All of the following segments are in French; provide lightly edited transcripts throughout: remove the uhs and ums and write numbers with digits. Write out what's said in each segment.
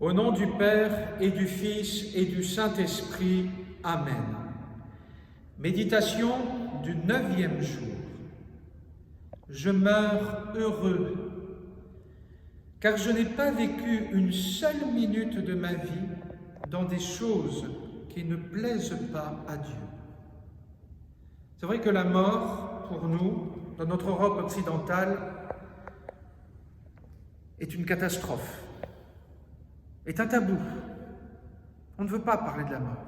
Au nom du Père et du Fils et du Saint-Esprit. Amen. Méditation du 9e jour. Je meurs heureux, car je n'ai pas vécu une seule minute de ma vie dans des choses qui ne plaisent pas à Dieu. C'est vrai que la mort, pour nous, dans notre Europe occidentale, est une catastrophe, est un tabou. On ne veut pas parler de la mort.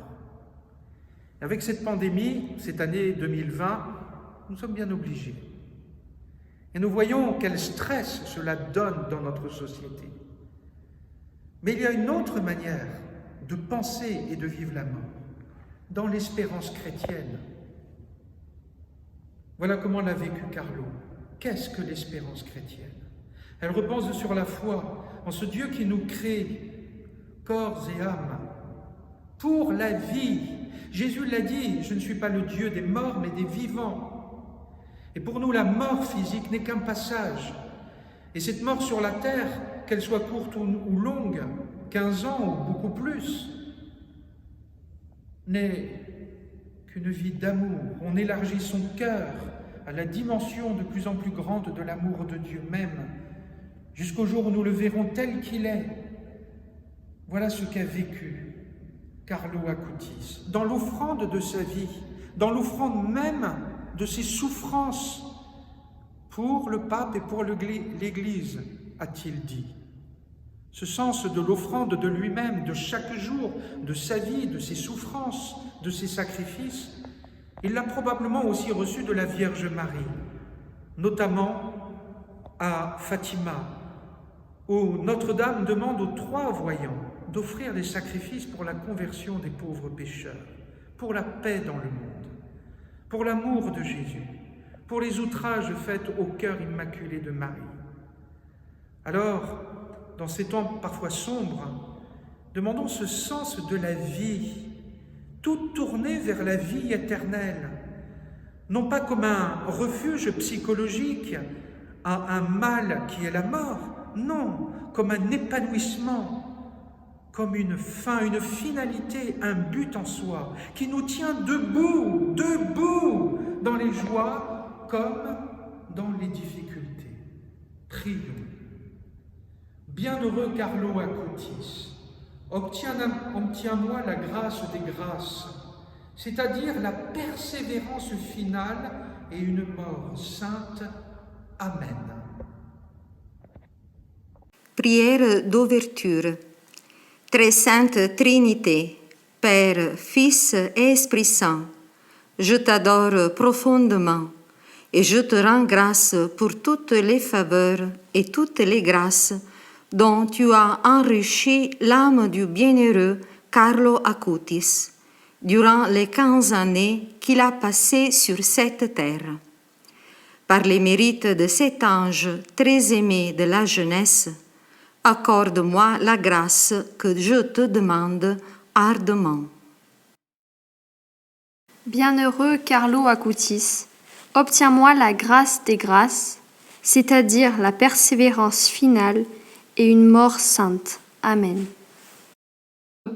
Et avec cette pandémie, cette année 2020, nous sommes bien obligés. Et nous voyons quel stress cela donne dans notre société. Mais il y a une autre manière de penser et de vivre la mort, dans l'espérance chrétienne. Voilà comment l'a vécu Carlo. Qu'est-ce que l'espérance chrétienne? Elle repose sur la foi en ce Dieu qui nous crée, corps et âme, pour la vie. Jésus l'a dit, je ne suis pas le Dieu des morts, mais des vivants. Et pour nous, la mort physique n'est qu'un passage. Et cette mort sur la terre, qu'elle soit courte ou longue, 15 ans ou beaucoup plus, n'est qu'une vie d'amour. On élargit son cœur à la dimension de plus en plus grande de l'amour de Dieu même, jusqu'au jour où nous le verrons tel qu'il est. Voilà ce qu'a vécu Carlo Acutis, dans l'offrande de sa vie, dans l'offrande même de ses souffrances pour le pape et pour l'Église, a-t-il dit. Ce sens de l'offrande de lui-même, de chaque jour, de sa vie, de ses souffrances, de ses sacrifices, il l'a probablement aussi reçu de la Vierge Marie, notamment à Fatima, où Notre-Dame demande aux 3 voyants d'offrir des sacrifices pour la conversion des pauvres pécheurs, pour la paix dans le monde, pour l'amour de Jésus, pour les outrages faits au cœur immaculé de Marie. Alors, dans ces temps parfois sombres, demandons ce sens de la vie, tout tourné vers la vie éternelle, non pas comme un refuge psychologique à un mal qui est la mort, non, comme un épanouissement, comme une fin, une finalité, un but en soi, qui nous tient debout, debout, dans les joies comme dans les difficultés. Prions. Bienheureux Carlo Acutis, obtiens-moi la grâce des grâces, c'est-à-dire la persévérance finale et une mort sainte. Amen. Prière d'ouverture. Très sainte Trinité, Père, Fils et Esprit Saint, je t'adore profondément et je te rends grâce pour toutes les faveurs et toutes les grâces dont tu as enrichi l'âme du bienheureux Carlo Acutis durant les 15 années qu'il a passées sur cette terre. Par les mérites de cet ange très aimé de la jeunesse, accorde-moi la grâce que je te demande ardemment. Bienheureux Carlo Acutis, obtiens-moi la grâce des grâces, c'est-à-dire la persévérance finale et une mort sainte. Amen.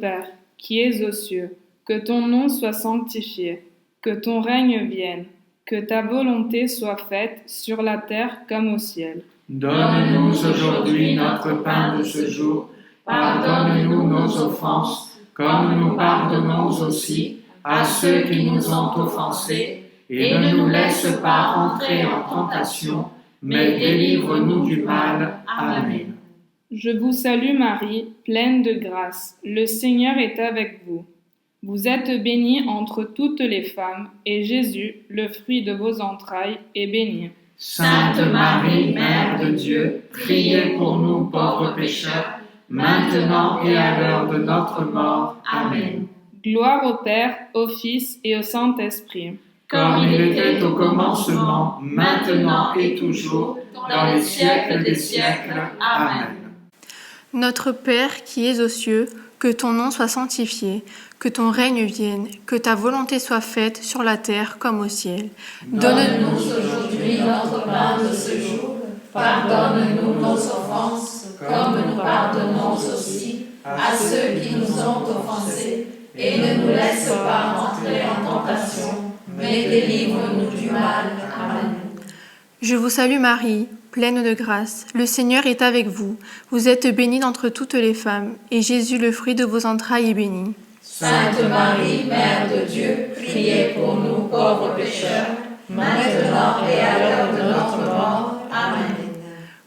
Père, qui es aux cieux, que ton nom soit sanctifié, que ton règne vienne, que ta volonté soit faite sur la terre comme au ciel. Donne-nous aujourd'hui notre pain de ce jour. Pardonne-nous nos offenses, comme nous pardonnons aussi à ceux qui nous ont offensés. Et ne nous laisse pas entrer en tentation, mais délivre-nous du mal. Amen. Je vous salue Marie, pleine de grâce. Le Seigneur est avec vous. Vous êtes bénie entre toutes les femmes, et Jésus, le fruit de vos entrailles, est béni. Sainte Marie, Mère de Dieu, priez pour nous pauvres pécheurs, maintenant et à l'heure de notre mort. Amen. Gloire au Père, au Fils et au Saint-Esprit. Comme il était au commencement, maintenant et toujours, dans les siècles des siècles. Amen. Notre Père qui es aux cieux, que ton nom soit sanctifié, que ton règne vienne, que ta volonté soit faite sur la terre comme au ciel. Donne-nous aujourd'hui notre pain de ce jour. Pardonne-nous nos offenses, comme nous pardonnons aussi à ceux qui nous ont offensés, et ne nous laisse pas entrer en tentation, mais délivre-nous du mal. Amen. Je vous salue Marie, pleine de grâce. Le Seigneur est avec vous. Vous êtes bénie d'entre toutes les femmes, et Jésus, le fruit de vos entrailles, est béni. Sainte Marie, Mère de Dieu, priez pour nous pauvres pécheurs, maintenant et à l'heure de notre mort. Amen.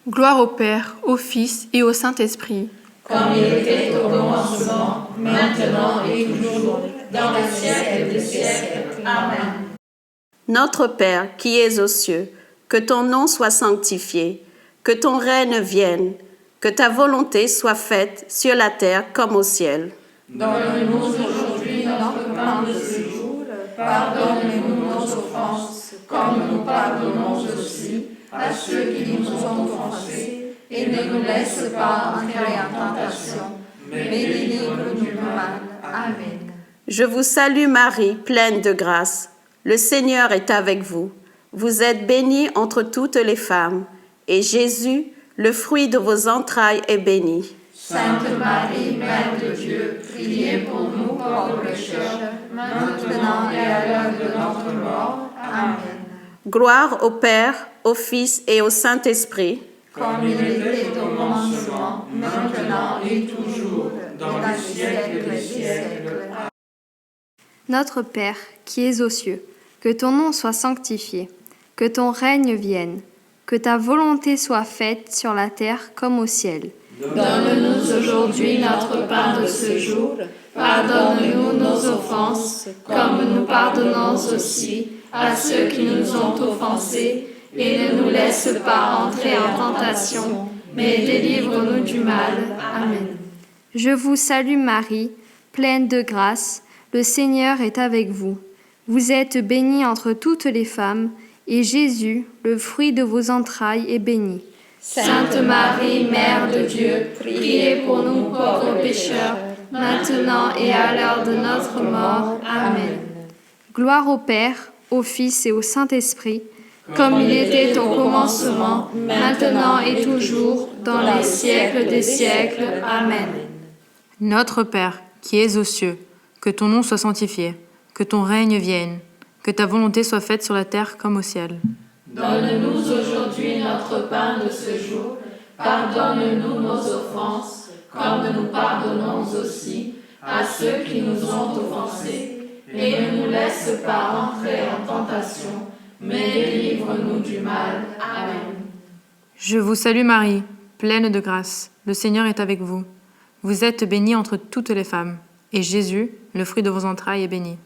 Gloire au Père, au Fils et au Saint-Esprit. Comme il était au commencement, maintenant et toujours, dans les siècles des siècles. Amen. Notre Père qui es aux cieux, que ton nom soit sanctifié, que ton règne vienne, que ta volonté soit faite sur la terre comme au ciel. Donne-nous aujourd'hui notre pain de ce jour. Pardonne-nous nos offenses, comme nous pardonnons aussi à ceux qui nous ont offensés. Et ne nous laisse pas entrer en tentation, mais délivre-nous du mal. Amen. Je vous salue Marie, pleine de grâce. Le Seigneur est avec vous. Vous êtes bénie entre toutes les femmes, et Jésus, le fruit de vos entrailles, est béni. Sainte Marie, Mère de Dieu, priez pour nous pauvres pécheurs, maintenant et à l'heure de notre mort. Amen. Gloire au Père, au Fils et au Saint-Esprit. Comme il était au commencement, maintenant et toujours, dans les siècles des siècles. Notre Père, qui es aux cieux, que ton nom soit sanctifié, que ton règne vienne, que ta volonté soit faite sur la terre comme au ciel. Donne-nous aujourd'hui notre pain de ce jour. Pardonne-nous nos offenses, comme nous pardonnons aussi à ceux qui nous ont offensés. Et ne nous laisse pas entrer en tentation, mais délivre-nous du mal. Amen. Je vous salue Marie, pleine de grâce, le Seigneur est avec vous. Vous êtes bénie entre toutes les femmes, et Jésus, le fruit de vos entrailles, est béni. Sainte Marie, Mère de Dieu, priez pour nous pauvres pécheurs, maintenant et à l'heure de notre mort. Amen. Gloire au Père, au Fils et au Saint-Esprit, comme il était au commencement, maintenant et toujours, dans les siècles des siècles. Amen. Notre Père, qui es aux cieux, que ton nom soit sanctifié, que ton règne vienne, que ta volonté soit faite sur la terre comme au ciel. Donne-nous aujourd'hui notre pain de ce jour. Pardonne-nous nos offenses, comme nous pardonnons aussi à ceux qui nous ont offensés. Et ne nous laisse pas entrer en tentation, mais délivre-nous du mal. Amen. Je vous salue Marie, pleine de grâce. Le Seigneur est avec vous. Vous êtes bénie entre toutes les femmes, et Jésus, le fruit de vos entrailles, est béni.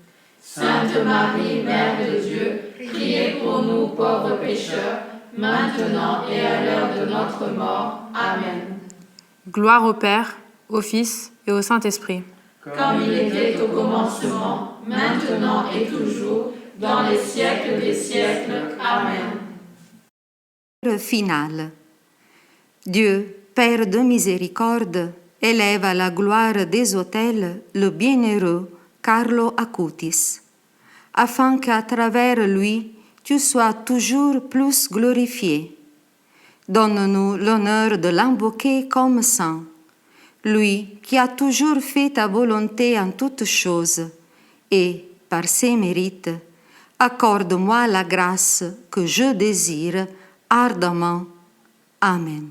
Sainte Marie, Mère de Dieu, priez pour nous pauvres pécheurs, maintenant et à l'heure de notre mort. Amen. Gloire au Père, au Fils et au Saint-Esprit. Comme il était au commencement, maintenant et toujours, dans les siècles des siècles. Amen. Finale. Dieu, Père de miséricorde, élève à la gloire des autels le bienheureux Carlo Acutis, afin qu'à travers lui, tu sois toujours plus glorifié. Donne-nous l'honneur de l'invoquer comme saint, lui qui a toujours fait ta volonté en toutes choses, et, par ses mérites, accorde-moi la grâce que je désire ardemment. Amen.